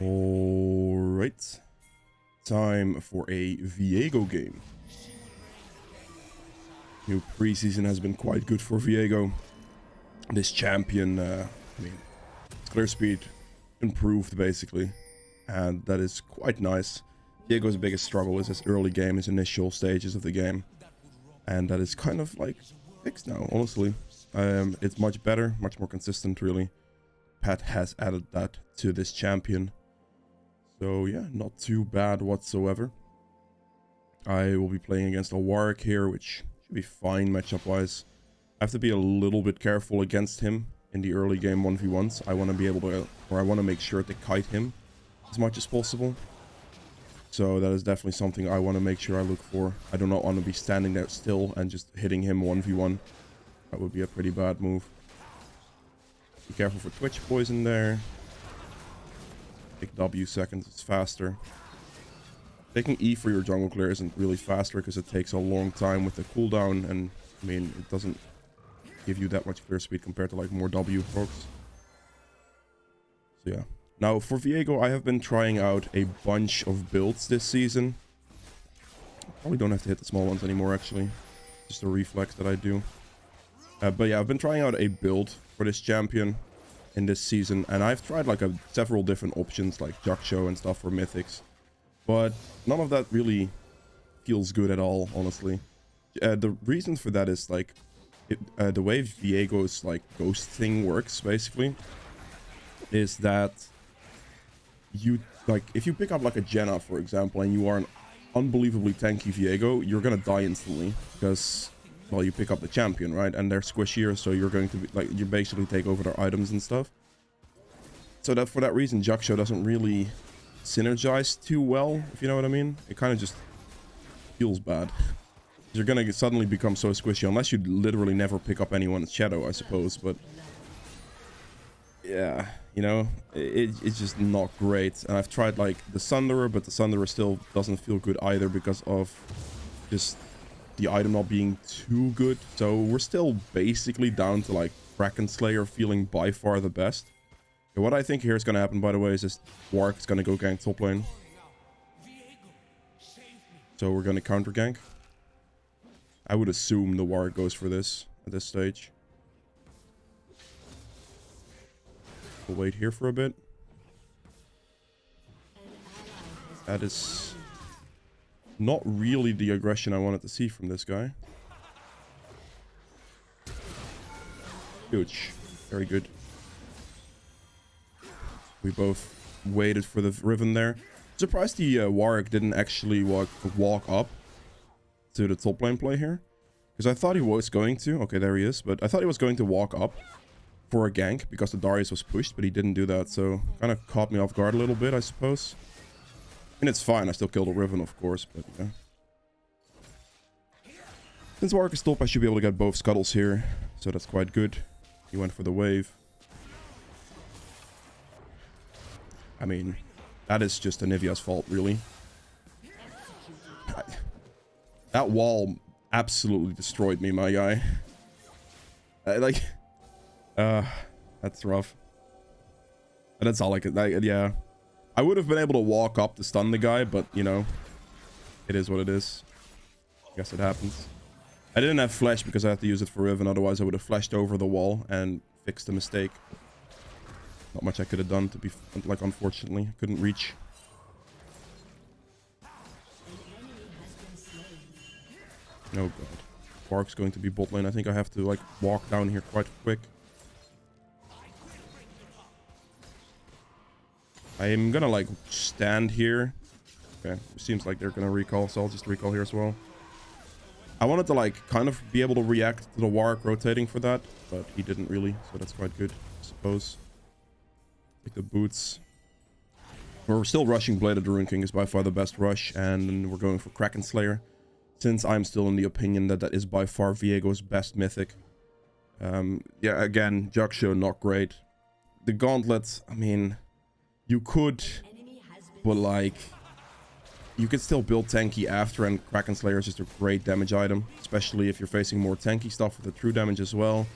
Alright. Time for a Viego game. New preseason has been quite good for Viego. This champion, clear speed improved basically. And that is quite nice. Viego's biggest struggle is his early game, his initial stages of the game. And that is kind of like fixed now, honestly. It's much better, much more consistent really. Pat has added that to this champion. So yeah, not too bad whatsoever. I will be playing against a Warwick here, which should be fine matchup wise. I have to be a little bit careful against him in the early game 1v1s. I want to be able to, or I want to make sure to kite him as much as possible. So that is definitely something I want to make sure I look for. I do not want to be standing there still and just hitting him 1v1. That would be a pretty bad move. Be careful for Twitch poison there. Take W seconds, it's faster. Taking E for your jungle clear isn't really faster because it takes a long time with the cooldown, and I mean it doesn't give you that much clear speed compared to like more W procs. So yeah. Now for Viego, I have been trying out a bunch of builds this season. Probably don't have to hit the small ones anymore actually. Just a reflex that I do. But yeah, I've been trying out a build for this champion in this season, and I've tried like several different options like Jaksho and stuff for mythics, but none of that really feels good at all, honestly. The reason for that is like the way Viego's like ghost thing works basically is that you like if you pick up like a Jenna for example and you are an unbelievably tanky Viego, you're gonna die instantly because, well, you pick up the champion, right? And they're squishier, so you're going to be like, you basically take over their items and stuff. So that for that reason, Jaksho doesn't really synergize too well, if you know what I mean. It kind of just feels bad. You're gonna suddenly become so squishy, unless you literally never pick up anyone's shadow, I suppose. But yeah, you know, it's just not great. And I've tried like the Sunderer, but the Sunderer still doesn't feel good either because of just the item not being too good. So we're still basically down to like Kraken Slayer feeling by far the best. Okay, what I think here is going to happen, by the way, is this Warwick is going to go gank top lane. So we're going to counter gank. I would assume the Warwick goes for this at this stage. We'll wait here for a bit. That is not really the aggression I wanted to see from this guy. Huge. Very good. We both waited for the Riven there. Surprised the Warwick didn't actually walk up to the top lane play here. Because I thought he was going to. Okay, there he is. But I thought he was going to walk up for a gank because the Darius was pushed, but he didn't do that. So kind of caught me off guard a little bit, I suppose. And it's fine, I still killed a Riven, of course, but yeah. Since Warwick is top, I should be able to get both scuttles here, so that's quite good. He went for the wave. I mean, that is just Anivia's fault, really. That wall absolutely destroyed me, my guy. That's rough. And that's all I could, yeah. I would have been able to walk up to stun the guy, but, you know, it is what it is. I guess it happens. I didn't have flash because I had to use it for Riven, otherwise I would have flashed over the wall and fixed the mistake. Not much I could have done, to be, like, unfortunately. I couldn't reach. Oh god. Bark's going to be bot lane. I think I have to, like, walk down here quite quick. I am gonna like stand here. Okay, it seems like they're gonna recall, so I'll just recall here as well. I wanted to like kind of be able to react to the Warwick rotating for that, but he didn't really, so that's quite good, I suppose. Take the boots. We're still rushing Bladed Rune King is by far the best rush, and we're going for Kraken Slayer, since I'm still in the opinion that that is by far Viego's best mythic. Yeah, again, Jaksho not great. The Gauntlet, I mean, you could, but like, you could still build tanky after, and Kraken Slayer is just a great damage item, especially if you're facing more tanky stuff with the true damage as well.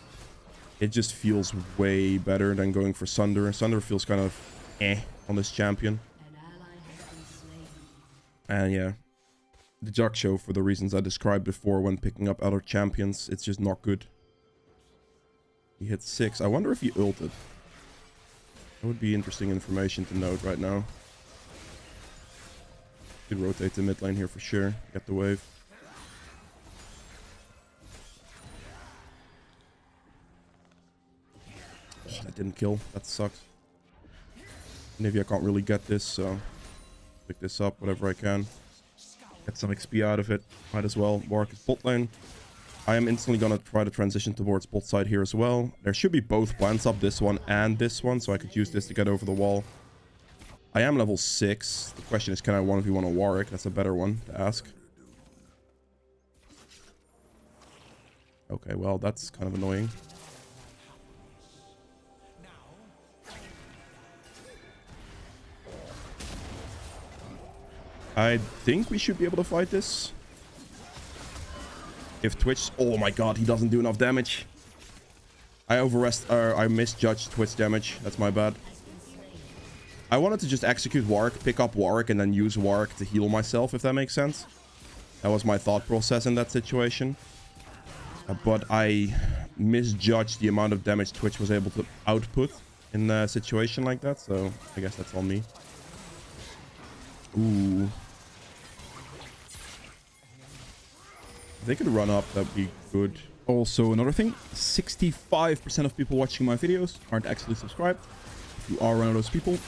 It just feels way better than going for Sunder. Sunder feels kind of eh on this champion. And yeah, the Jug Show, for the reasons I described before when picking up other champions, it's just not good. He hit 6. I wonder if he ulted. That would be interesting information to note right now. Could rotate the mid lane here for sure. Get the wave. Oh, that didn't kill. That sucks. Maybe I can't really get this, so pick this up whatever I can. Get some XP out of it. Might as well. Warwick is bot lane. I am instantly gonna try to transition towards bot side here as well. There should be both plants up, this one and this one, so I could use this to get over the wall. I am level 6. The question is, can I 1v1 a Warwick? That's a better one to ask. Okay, well, that's kind of annoying. I think we should be able to fight this. If Twitch... Oh my god, he doesn't do enough damage. I misjudged Twitch damage. That's my bad. I wanted to just execute Warwick, pick up Warwick, and then use Warwick to heal myself, if that makes sense. That was my thought process in that situation. But I misjudged the amount of damage Twitch was able to output in a situation like that, so I guess that's on me. Ooh. If they could run up, that'd be good. Also, another thing, 65% of people watching my videos aren't actually subscribed. If you are one of those people,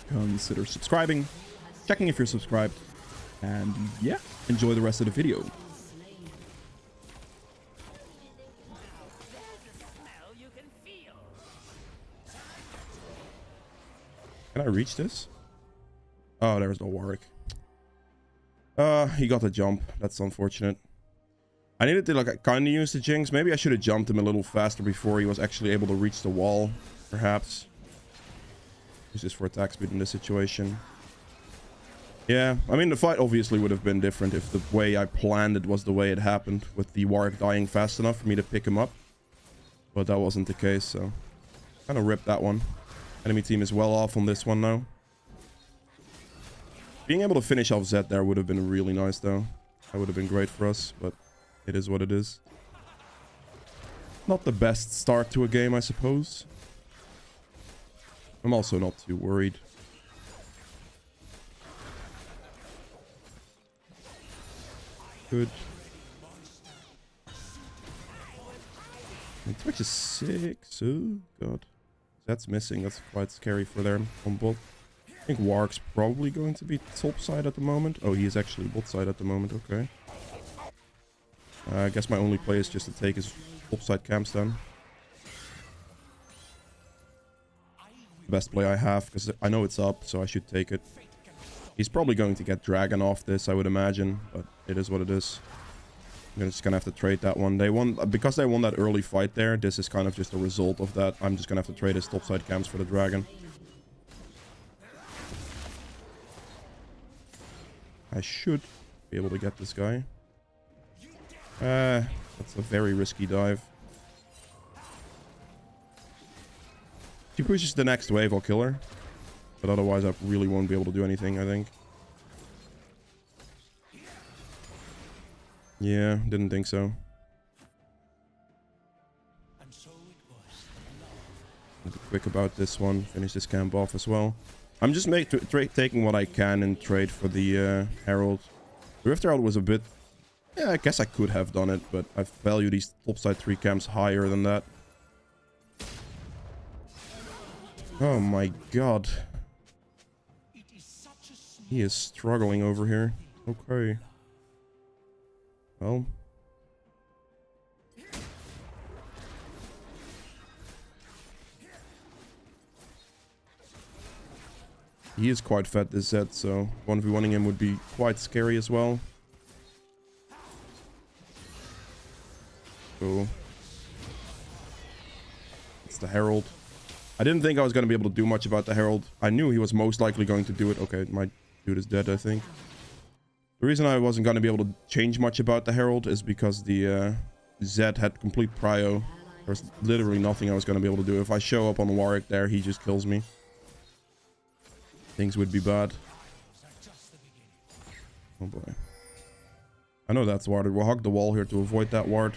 consider subscribing, checking if you're subscribed, and yeah, enjoy the rest of the video. Can I reach this? Oh, there's no Warwick. He got a jump. That's unfortunate. I needed to like kind of use the Jinx. Maybe I should have jumped him a little faster before he was actually able to reach the wall, perhaps. Use this for attack speed in this situation. Yeah, I mean, the fight obviously would have been different if the way I planned it was the way it happened, with the Warwick dying fast enough for me to pick him up. But that wasn't the case, so kind of ripped that one. Enemy team is well off on this one now. Being able to finish off Zed there would have been really nice, though. That would have been great for us, but it is what it is. Not the best start to a game, I suppose. I'm also not too worried. Good. And Twitch is 6. Oh, God. That's missing. That's quite scary for them on bot. I think Warwick's probably going to be top side at the moment. Oh, he is actually bot side at the moment. Okay. I guess my only play is just to take his top side camps then. The best play I have, because I know it's up, so I should take it. He's probably going to get Dragon off this, I would imagine, but it is what it is. I'm just gonna have to trade that one. They won because they won that early fight there. This is kind of just a result of that. I'm just gonna have to trade his topside camps for the Dragon. I should be able to get this guy. That's a very risky dive. If he pushes the next wave, I'll kill her. But otherwise, I really won't be able to do anything, I think. Yeah, didn't think so. I'll be quick about this one. Finish this camp off as well. I'm just taking what I can in trade for the Herald. The Rift Herald was a bit... Yeah, I guess I could have done it, but I value these topside 3 camps higher than that. Oh my god. He is struggling over here. Okay. Well. He is quite fat, this Zed, so 1v1ing him would be quite scary as well. So it's the Herald. I didn't think I was going to be able to do much about the Herald. I knew he was most likely going to do it. Okay, my dude is dead, I think. The reason I wasn't going to be able to change much about the Herald is because the Zed had complete BRIO. There's literally nothing I was going to be able to do. If I show up on Warwick there, he just kills me. things would be bad. Oh boy. I know that's warded. We'll hug the wall here to avoid that ward.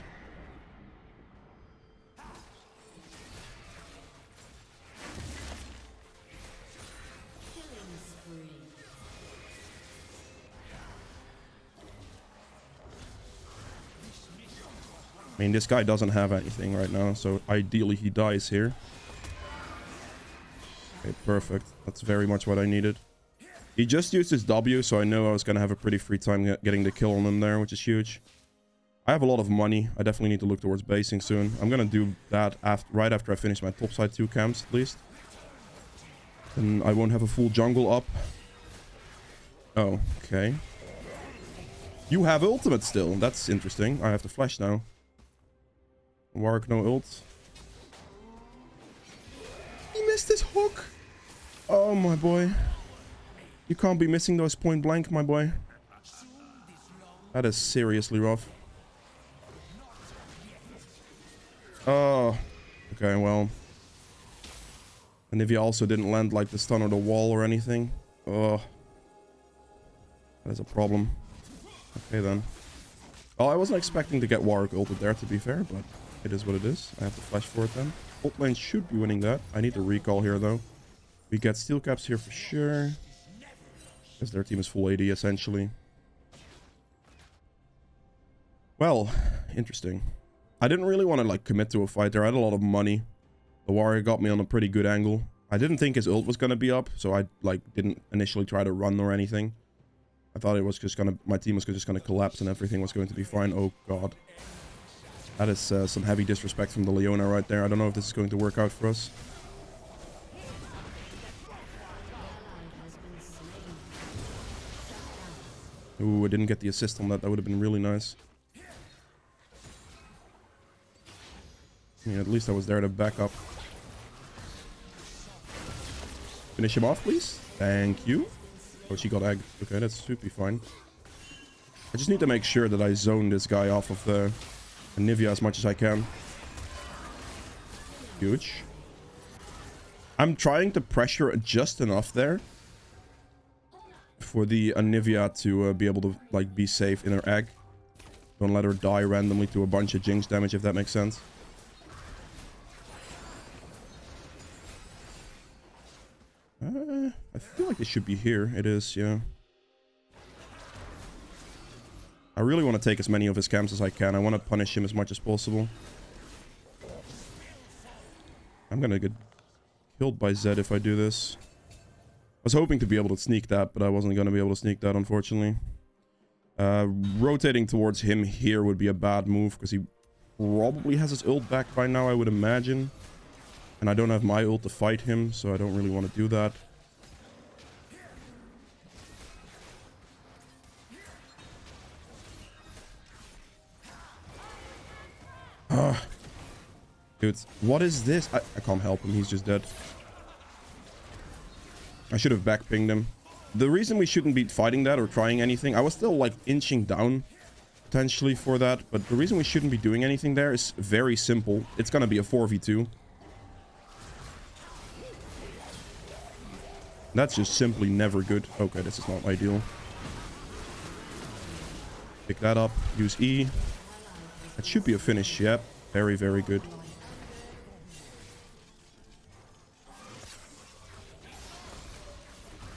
I mean, this guy doesn't have anything right now, so ideally he dies here. Okay, perfect. That's very much what I needed. He just used his W, so I know I was going to have a pretty free time getting the kill on him there, which is huge. I have a lot of money. I definitely need to look towards basing soon. I'm going to do that right after I finish my topside 2 camps, at least. Then I won't have a full jungle up. Oh, okay. You have ultimate still. That's interesting. I have to flash now. Warwick, no ult. He missed his hook. Oh, my boy. You can't be missing those point blank, my boy. That is seriously rough. Oh. Okay, well. And if he also didn't land like the stun or the wall or anything. Oh. That is a problem. Okay, then. Oh, I wasn't expecting to get Warwick ulted there, to be fair, but it is what it is. I have to flash for it then. Ult lane should be winning that. I need the recall here, though. We get steel caps here for sure. Because their team is full AD, essentially. Well, interesting. I didn't really want to, like, commit to a fight there. I had a lot of money. The warrior got me on a pretty good angle. I didn't think his ult was going to be up, so I, like, didn't initially try to run or anything. I thought it was just going to... My team was just going to collapse and everything was going to be fine. Oh, God. That is some heavy disrespect from the Leona right there. I don't know if this is going to work out for us. Ooh, I didn't get the assist on that. That would have been really nice. I mean, at least I was there to back up. Finish him off, please. Thank you. Oh, she got egged. Okay, that should be fine. I just need to make sure that I zone this guy off of the Anivia as much as I can. Huge. I'm trying to pressure just enough there for the Anivia to be able to, like, be safe in her egg. Don't let her die randomly to a bunch of Jinx damage, if that makes sense. I feel like it should be here. It is, yeah. I really want to take as many of his camps as I can. I want to punish him as much as possible. I'm gonna get killed by Zed if I do this. I was hoping to be able to sneak that, but I wasn't going to be able to sneak that, unfortunately. Rotating towards him here would be a bad move, because he probably has his ult back by now, I would imagine. And I don't have my ult to fight him, so I don't really want to do that. Dude, what is this? I can't help him, he's just dead. I should have backpinged him. The reason we shouldn't be fighting that or trying anything, I was still, like, inching down potentially for that, but the reason we shouldn't be doing anything there is very simple. It's gonna be a 4v2. That's just simply never good. Okay, this is not ideal. Pick that up. Use E. That should be a finish. Yep. Very, very good.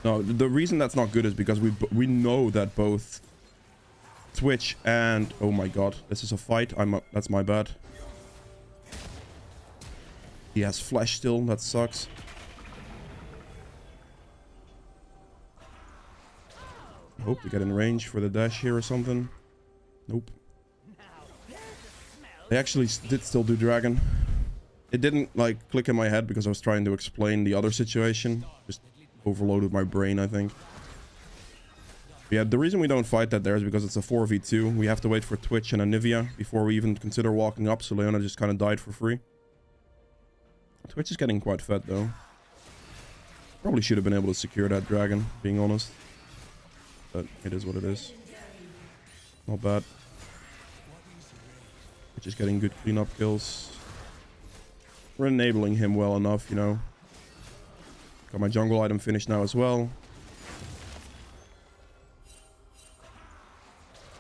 No, the reason that's not good is because we know that both Twitch and... Oh my god. This is a fight. That's my bad. He has flash still. That sucks. I hope to get in range for the dash here or something. Nope. They actually did still do dragon. It didn't, like, click in my head because I was trying to explain the other situation. Just overloaded my brain, I think. But yeah, the reason we don't fight that there is because it's a 4v2. We have to wait for Twitch and Anivia before we even consider walking up, so Leona just kind of died for free. Twitch is getting quite fed, though. Probably should have been able to secure that dragon, being honest. But it is what it is. Not bad. We're just getting good cleanup kills. We're enabling him well enough, you know. Got my jungle item finished now as well.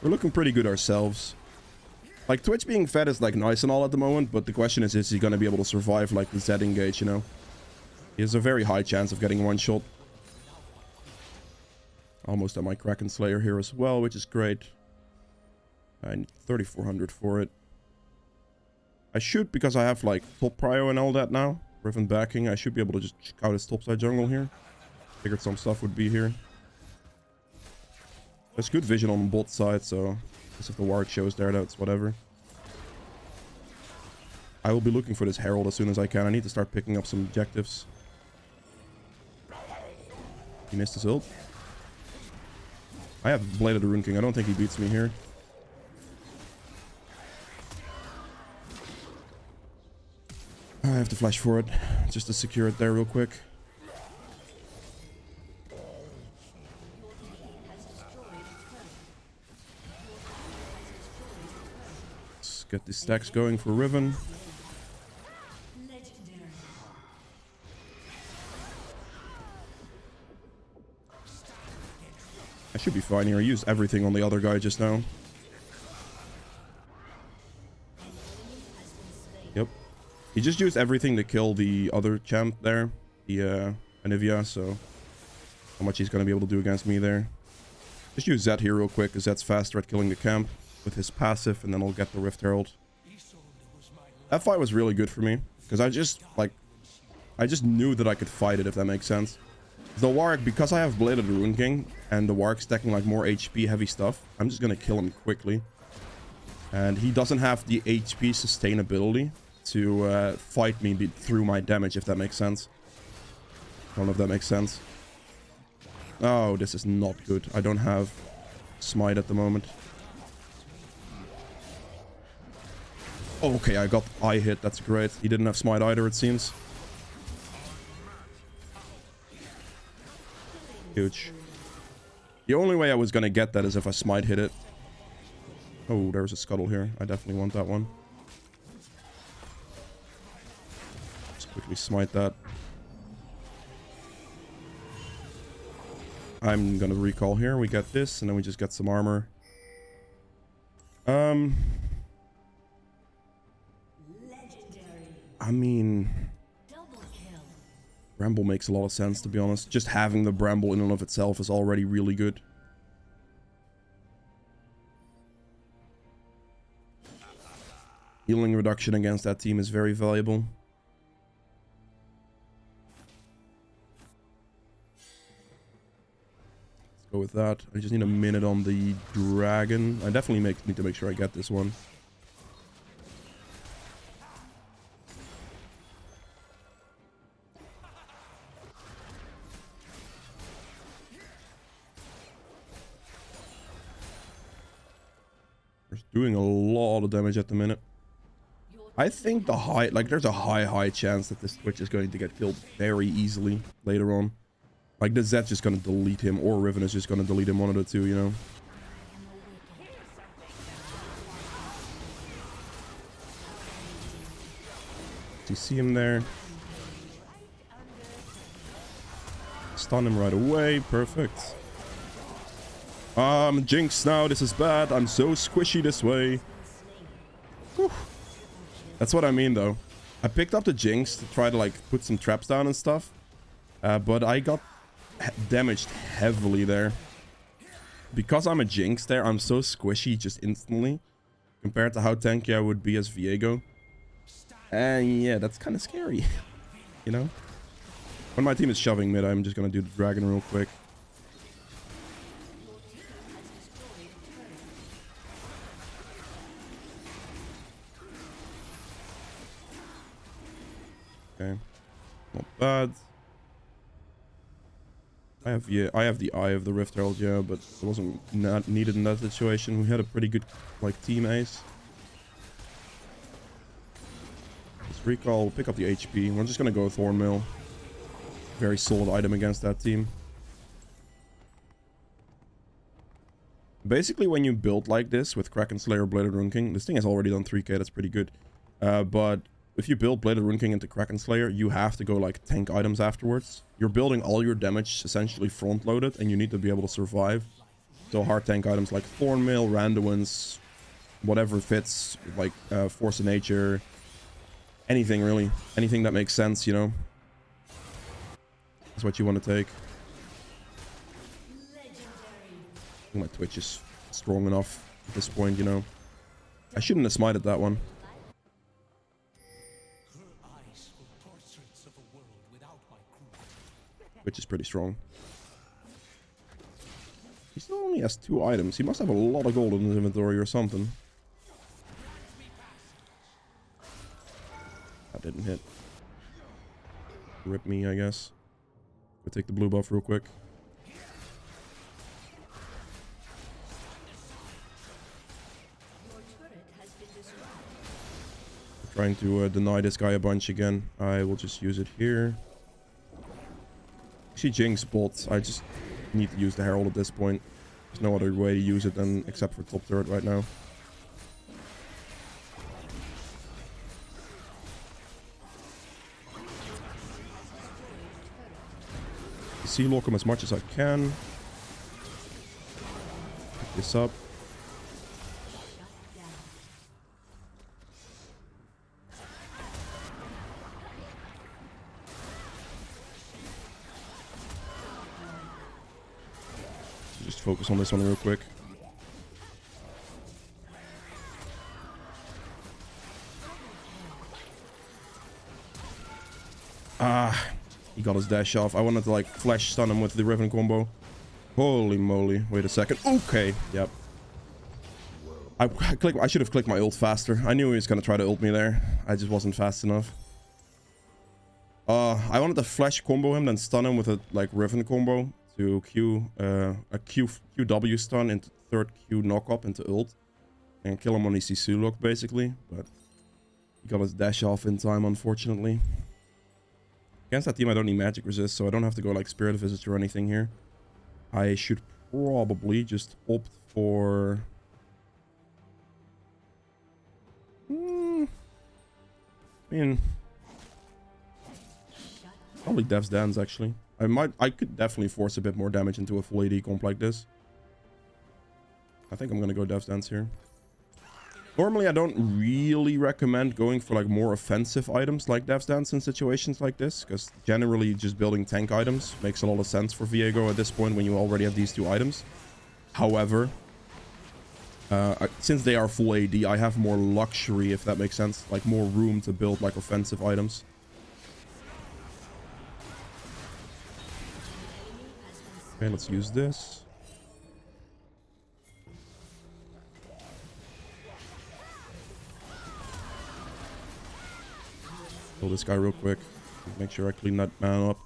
We're looking pretty good ourselves. Like, Twitch being fed is, like, nice and all at the moment, but the question is he going to be able to survive, like, the Z engage, you know? He has a very high chance of getting one shot. Almost at my Kraken Slayer here as well, which is great. I need 3,400 for it. I should, because I have, like, top prio and all that now. Riven backing, I should be able to just check out his topside jungle here. Figured some stuff would be here. There's good vision on both sides, so if the ward shows there, that's whatever. I will be looking for this Herald as soon as I can. I need to start picking up some objectives. He missed his ult. I have Bladed Rune King. I don't think he beats me here. I have to flash for it, just to secure it there real quick. Let's get the stacks going for Riven. I should be fine here. I used everything on the other guy just now. Yep. He just used everything to kill the other champ there. The Anivia, so how much he's going to be able to do against me there. Just use Zed here real quick, because Zed's faster at killing the camp with his passive, and then I'll get the Rift Herald. That fight was really good for me, because I just knew that I could fight it, if that makes sense. The Warwick, because I have Bladed Rune King, and the Warwick stacking like more HP heavy stuff, I'm just going to kill him quickly. And he doesn't have the HP sustainability to fight me through my damage, if that makes sense. I don't know if that makes sense. Oh, this is not good. I don't have Smite at the moment. Okay, I got eye hit. That's great. He didn't have Smite either, it seems. Huge. The only way I was gonna get that is if I Smite hit it. Oh, there's a scuttle here. I definitely want that one. Let's quickly Smite that. I'm gonna recall here. We get this, and then we just get some armor. I mean, Bramble makes a lot of sense, to be honest. Just having the Bramble in and of itself is already really good. Healing reduction against that team is very valuable. Let's go with that. I just need a minute on the dragon. I definitely need to make sure I get this one. Doing a lot of damage at the minute. I think there's a high chance that this Twitch is going to get killed very easily later on. Like, the Zed's just going to delete him, or Riven is just going to delete him, one of the two, you know? Do you see him there? Stun him right away. Perfect. Jinx now. This is bad. I'm so squishy this way. Whew. That's what I mean, though. I picked up the Jinx to try to, like, put some traps down and stuff. But I got damaged heavily there. Because I'm a Jinx there, I'm so squishy just instantly. Compared to how tanky I would be as Viego. And yeah, that's kind of scary. You know? When my team is shoving mid, I'm just gonna do the dragon real quick. Okay, not bad. I have the Eye of the Rift Herald, yeah, but it wasn't not needed in that situation. We had a pretty good, like, team ace. Let's recall, pick up the HP. We're just gonna go Thornmail. Very solid item against that team. Basically, when you build like this with Kraken Slayer, Bladed Rune King, this thing has already done 3k. That's pretty good. But if you build Bladed Rune King into Kraken Slayer, you have to go like tank items afterwards. You're building all your damage essentially front loaded, and you need to be able to survive. So hard tank items like Thornmail, Randuin's, whatever fits, like Force of Nature, anything really, anything that makes sense, you know. That's what you want to take. I think my Twitch is strong enough at this point, you know. I shouldn't have smited that one. Which is pretty strong. He still only has 2 items. He must have a lot of gold in his inventory or something. That didn't hit. Rip me, I guess. We'll take the blue buff real quick. Trying to deny this guy a bunch again. I will just use it here. She Jinx bolt. I just need to use the Herald at this point. There's no other way to use it than except for top turret right now. Sea lock him as much as I can. Pick this up. Just focus on this one real quick. Ah, he got his dash off. I wanted to like flash stun him with the Riven combo. Holy moly. Wait a second. Okay. Yep. I should have clicked my ult faster. I knew he was going to try to ult me there. I just wasn't fast enough. I wanted to flash combo him, then stun him with a like Riven combo to QW stun into third Q knock up into ult and kill him on his Sisu lock basically, but he got his dash off in time unfortunately. Against that team I don't need magic resist, so I don't have to go like Spirit Visage or anything here. I should probably just opt for I mean probably Dev's Dance actually. I could definitely force a bit more damage into a full AD comp like this. I think I'm gonna go Dev's Dance here. Normally I don't really recommend going for like more offensive items like Dev's Dance in situations like this, because generally just building tank items makes a lot of sense for Viego at this point when you already have these 2 items. However, since they are full AD, I have more luxury, if that makes sense, like more room to build like offensive items. Okay, let's use this. Kill this guy real quick. Make sure I clean that man up.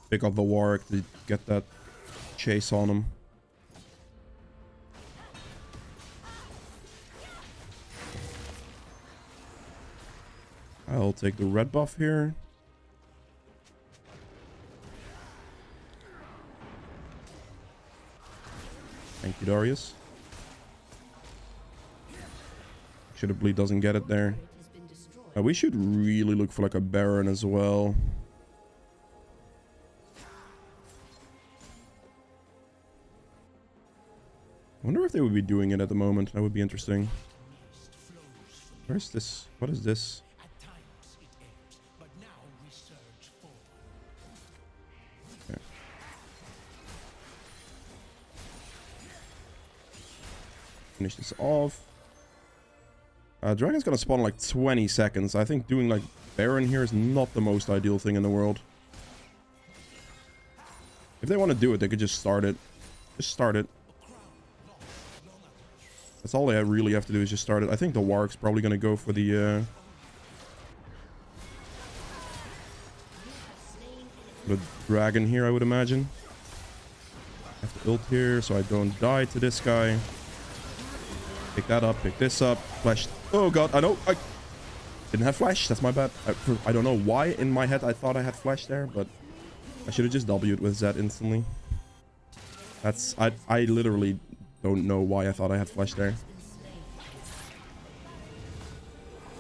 Pick up the Warwick to get that chase on him. I'll take the red buff here. Thank you, Darius. Sure the bleed doesn't get it there. We should really look for like a Baron as well. I wonder if they would be doing it at the moment. That would be interesting. Where's this? What is this? Okay. Finish this off. Dragon's gonna spawn in like 20 seconds. I think doing like Baron here is not the most ideal thing in the world. If they want to do it, they could just start it. Just start it. That's all they really have to do is just start it. I think the Warwick's probably gonna go for the dragon here, I would imagine. I have to ult here so I don't die to this guy. Pick that up, pick this up, flash. Oh god, I know, I didn't have flash, that's my bad. I don't know why in my head I thought I had flash there, but I should have just W'd with Zed instantly. That's, I literally don't know why I thought I had flash there.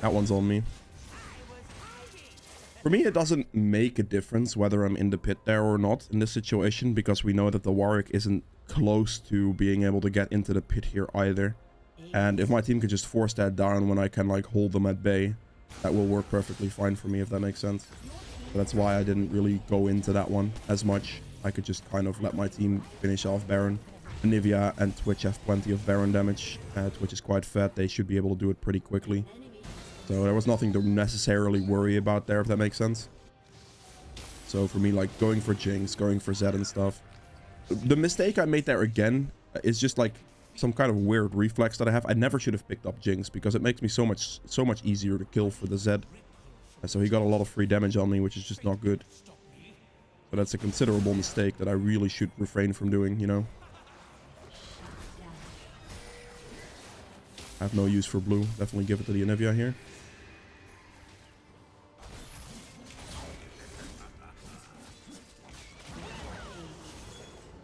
That one's on me. For me, it doesn't make a difference whether I'm in the pit there or not in this situation, because we know that the Warwick isn't close to being able to get into the pit here either. And if my team can just force that down when I can like hold them at bay, that will work perfectly fine for me, if that makes sense. So that's why I didn't really go into that one as much. I could just kind of let my team finish off Baron. Nivea and Twitch have plenty of Baron damage. Twitch is quite fat. They should be able to do it pretty quickly. So there was nothing to necessarily worry about there, if that makes sense. So for me, like going for Jinx, going for Zed and stuff. The mistake I made there again is just like some kind of weird reflex that I have. I never should have picked up Jinx because it makes me so much easier to kill for the Zed. So he got a lot of free damage on me, which is just not good. So that's a considerable mistake that I really should refrain from doing, you know. I have no use for blue. Definitely give it to the Anivia here.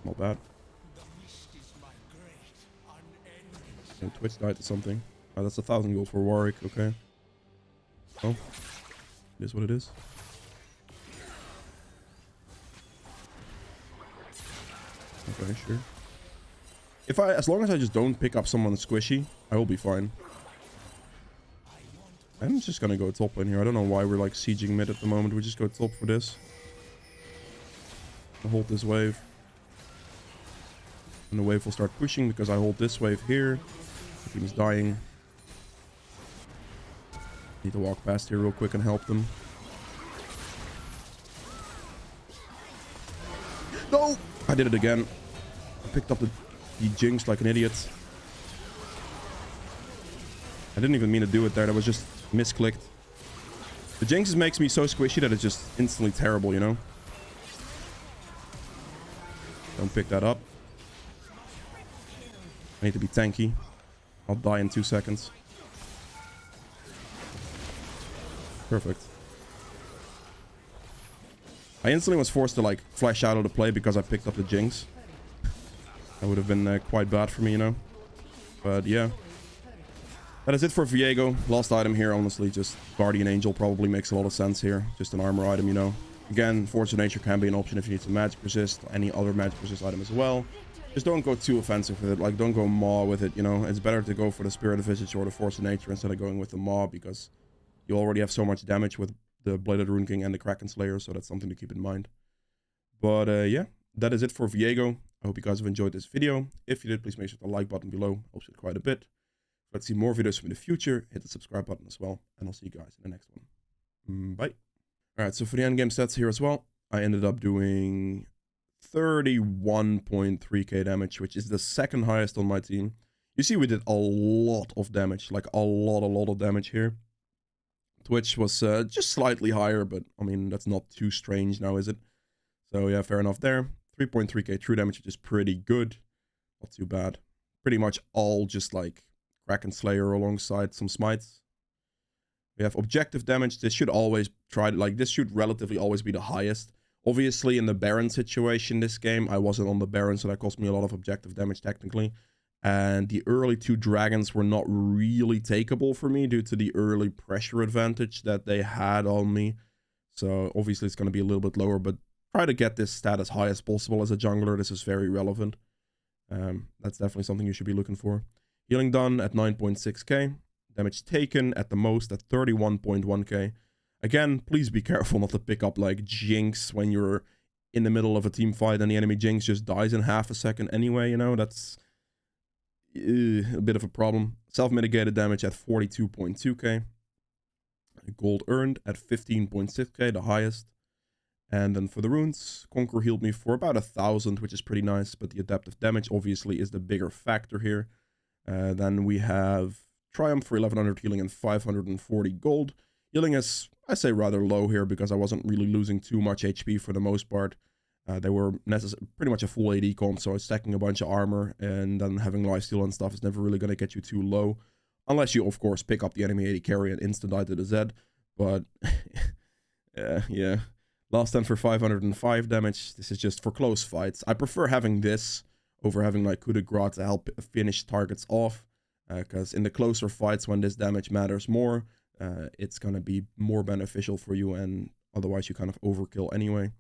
Not bad. And Twitch died to something. Oh, that's 1,000 gold for Warwick. Okay. Oh. It is what it is. Okay, sure. As long as I just don't pick up someone squishy, I will be fine. I'm just gonna go top lane here. I don't know why we're like sieging mid at the moment. We just go top for this. I'll hold this wave. And the wave will start pushing because I hold this wave here. The team is dying. Need to walk past here real quick and help them. No! I did it again. I picked up the Jinx like an idiot. I didn't even mean to do it there. That was just misclicked. The Jinx makes me so squishy that it's just instantly terrible, you know? Don't pick that up. I need to be tanky. I'll die in 2 seconds. Perfect. I instantly was forced to like flash out of the play because I picked up the Jinx. That would have been quite bad for me, you know. But yeah. That is it for Viego. Last item here, honestly, just Guardian Angel probably makes a lot of sense here. Just an armor item, you know. Again, Force of Nature can be an option if you need some magic resist, any other magic resist item as well. Just don't go too offensive with it. Like, don't go Maw with it, you know. It's better to go for the Spirit of Visage or the Force of Nature instead of going with the Maw, because you already have so much damage with the Bladed Rune King and the Kraken Slayer, so that's something to keep in mind. But yeah, that is it for Viego. I hope you guys have enjoyed this video. If you did, please make sure to the like button below. Helps it quite a bit. Let's see more videos from in the future. Hit the subscribe button as well. And I'll see you guys in the next one. Bye. Alright, so for the endgame stats here as well, I ended up doing 31.3k damage, which is the second highest on my team. You see we did a lot of damage, like a lot of damage here. Twitch was just slightly higher, but I mean, that's not too strange now, is it? So yeah, fair enough there. 3.3k true damage, which is pretty good. Not too bad. Pretty much all just like Kraken Slayer alongside some smites. We have objective damage. This should always this should relatively always be the highest. Obviously, in the Baron situation this game, I wasn't on the Baron, so that cost me a lot of objective damage technically. And the early 2 dragons were not really takeable for me due to the early pressure advantage that they had on me. So obviously it's going to be a little bit lower, but try to get this stat as high as possible as a jungler. This is very relevant. That's definitely something you should be looking for. Healing done at 9.6k. Damage taken at the most at 31.1k. Again, please be careful not to pick up like Jinx when you're in the middle of a team fight and the enemy Jinx just dies in half a second anyway, you know, that's a bit of a problem. Self-mitigated damage at 42.2k. Gold earned at 15.6k, the highest. And then for the runes, Conquer healed me for about 1,000, which is pretty nice, but the adaptive damage obviously is the bigger factor here. Then we have Triumph for 1100 healing and 540 gold. Healing is, I say, rather low here because I wasn't really losing too much HP for the most part. They were pretty much a full AD comp, so stacking a bunch of armor and then having lifesteal and stuff is never really going to get you too low. Unless you, of course, pick up the enemy AD carry and insta-die to the Z. But, yeah. Last time for 505 damage. This is just for close fights. I prefer having this over having like coup de grace to help finish targets off. Because in the closer fights, when this damage matters more, it's going to be more beneficial for you. And Otherwise, you kind of overkill anyway.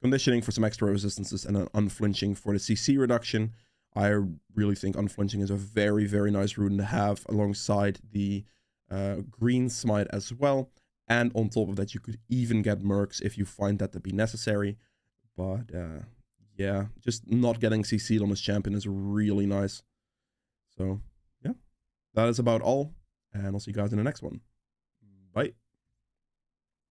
Conditioning for some extra resistances, and then unflinching for the CC reduction. I really think unflinching is a very, very nice rune to have alongside the green smite as well. And on top of that, you could even get mercs if you find that to be necessary. But yeah, just not getting CC'd on this champion is really nice. So yeah, that is about all. And I'll see you guys in the next one. Bye.